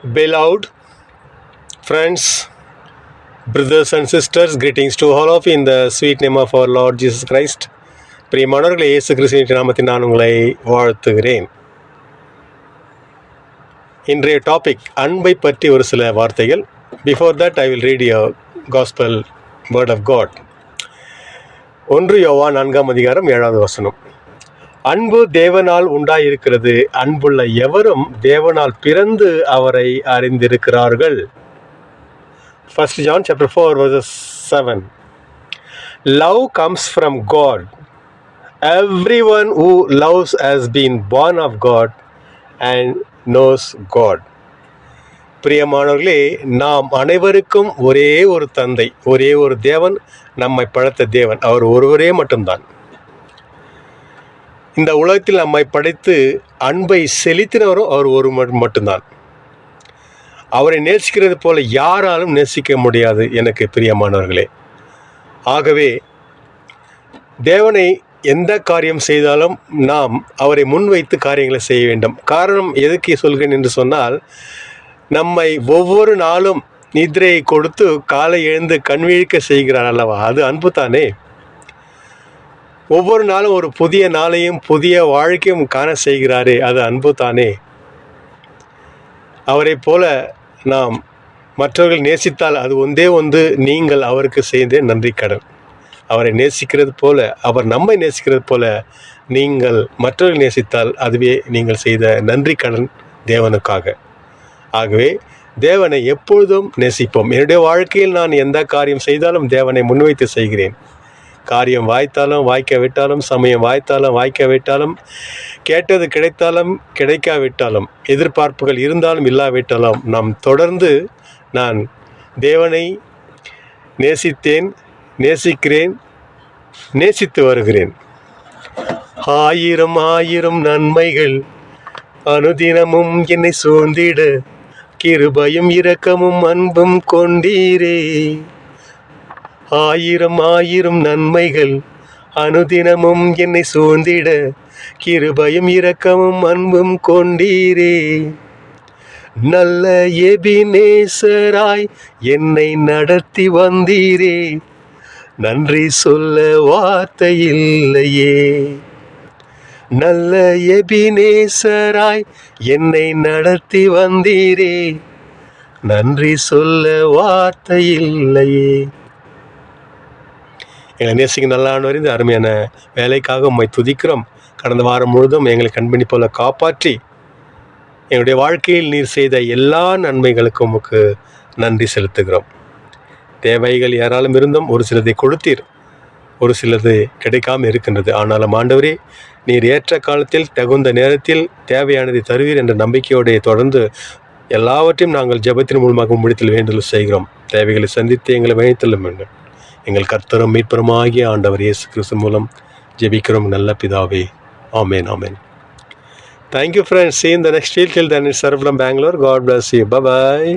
Beloved friends, brothers and sisters, greetings to all of you in the sweet name of our Lord Jesus Christ. பிரியமானவர்களே, இயேசு கிறிஸ்துவின் நாமத்தில் நான் உங்களை வாழ்த்துகிறேன். இன்றைய டாபிக் அன்பை பற்றி ஒரு சில வார்த்தைகள். Before that I will read your gospel word of God. 1 Yovan 4:7. அன்பு தேவனால் உண்டாயிருக்கிறது, அன்புள்ள எவரும் தேவனால் பிறந்து அவரை அறிந்திருக்கிறார்கள். 1 John chapter 4 verses 7. Love comes from God. Everyone who loves has been born of God and knows God. பிரியமானவர்களே, நாம் அனைவருக்கும் ஒரே ஒரு தந்தை, ஒரே ஒரு தேவன், நம்மை படைத்த தேவன், அவர் ஒருவரே மட்டும்தான். இந்த உலகத்தில் நம்மை படைத்து அன்பை செலுத்தினவரும் அவர் ஒரு மட்டும்தான். அவரை நேசிக்கிறது போல யாராலும் நேசிக்க முடியாது எனக்கு பிரியமானவர்களே. ஆகவே தேவனை எந்த காரியம் செய்தாலும் நாம் அவரை முன்வைத்து காரியங்களை செய்ய வேண்டும். காரணம் எதுக்கு சொல்கிறேன் என்று சொன்னால், நம்மை ஒவ்வொரு நாளும் நித்திரையை கொடுத்து காலை எழுந்து கண்விழிக்க செய்கிறார் அல்லவா, அது அன்பு தானே. ஒவ்வொரு நாளும் ஒரு புதிய நாளையும் புதிய வாழ்க்கையும் காண செய்கிறாரே, அது அன்பு தானே. அவரை போல நாம் மற்றவர்கள் நேசித்தால் அது ஒன்று நீங்கள் அவருக்கு செய்த நன்றி கடன். அவரை நேசிக்கிறது போல, அவர் நம்மை நேசிக்கிறது போல நீங்கள் மற்றவர்கள் நேசித்தால் அதுவே நீங்கள் செய்த நன்றி கடன் தேவனுக்காக. ஆகவே தேவனை எப்பொழுதும் நேசிப்போம். என்னுடைய வாழ்க்கையில் நான் எந்த காரியம் செய்தாலும் தேவனை முன்வைத்து செய்கிறேன். காரியம் வாய்த்தாலும் வாய்க்காவிட்டாலும், சமயம் வாய்த்தாலும் வாய்க்காவிட்டாலும், கேட்டது கிடைத்தாலும் கிடைக்காவிட்டாலும், எதிர்பார்ப்புகள் இருந்தாலும் இல்லாவிட்டாலும், நாம் தொடர்ந்து நான் தேவனை நேசித்தேன், நேசிக்கிறேன், நேசித்து வருகிறேன். ஆயிரம் ஆயிரம் நன்மைகள் அனுதினமும் என்னை சூழ்ந்திட, கிருபையும் இரக்கமும் அன்பும் கொண்டீரே. ஆயிரம் ஆயிரம் நன்மைகள் அனுதினமும் என்னை சூழ்ந்திட, கிருபையும் இரக்கமும் அன்பும் கொண்டீரே. நல்ல எபினேசராய் என்னை நடத்தி வந்தீரே, நன்றி சொல்ல வார்த்தை இல்லையே. நல்ல எபினேசராய் என்னை நடத்தி வந்தீரே, நன்றி சொல்ல வார்த்தை இல்லையே. எங்களை நேசிக்க நல்லானவர், இந்த அருமையான வேலைக்காக உம்மை துதிக்கிறோம். கடந்த வாரம் முழுதும் எங்களை கண்மணி போல காப்பாற்றி என்னுடைய வாழ்க்கையில் நீர் செய்த எல்லா நன்மைகளுக்கும் உமக்கு நன்றி செலுத்துகிறோம். தேவைகள் யாராலும் இருந்தும் ஒரு சிலதை கொடுத்தீர், ஒரு சிலது கிடைக்காமல் இருக்கின்றது. ஆனாலும் ஆண்டவரே, நீர் ஏற்ற காலத்தில் தகுந்த நேரத்தில் தேவையானதை தருவீர் என்ற நம்பிக்கையோடைய தொடர்ந்து எல்லாவற்றையும் நாங்கள் ஜெபத்தின் மூலமாக முடித்தில் வேண்டுதல் செய்கிறோம். தேவைகளை சந்தித்து எங்களை வழித்தள்ளும் வேண்டும். எங்கள் கர்த்தரும் மீட்பருமாகிய ஆண்டவர் இயேசு கிறிஸ்து மூலம் ஜெபிக்கிறோம் நல்ல பிதாவே. ஆமென், ஆமென். Thank you friends. See you in the next field. Till then, it's Sarv from Bangalore. God bless you. Bye-bye.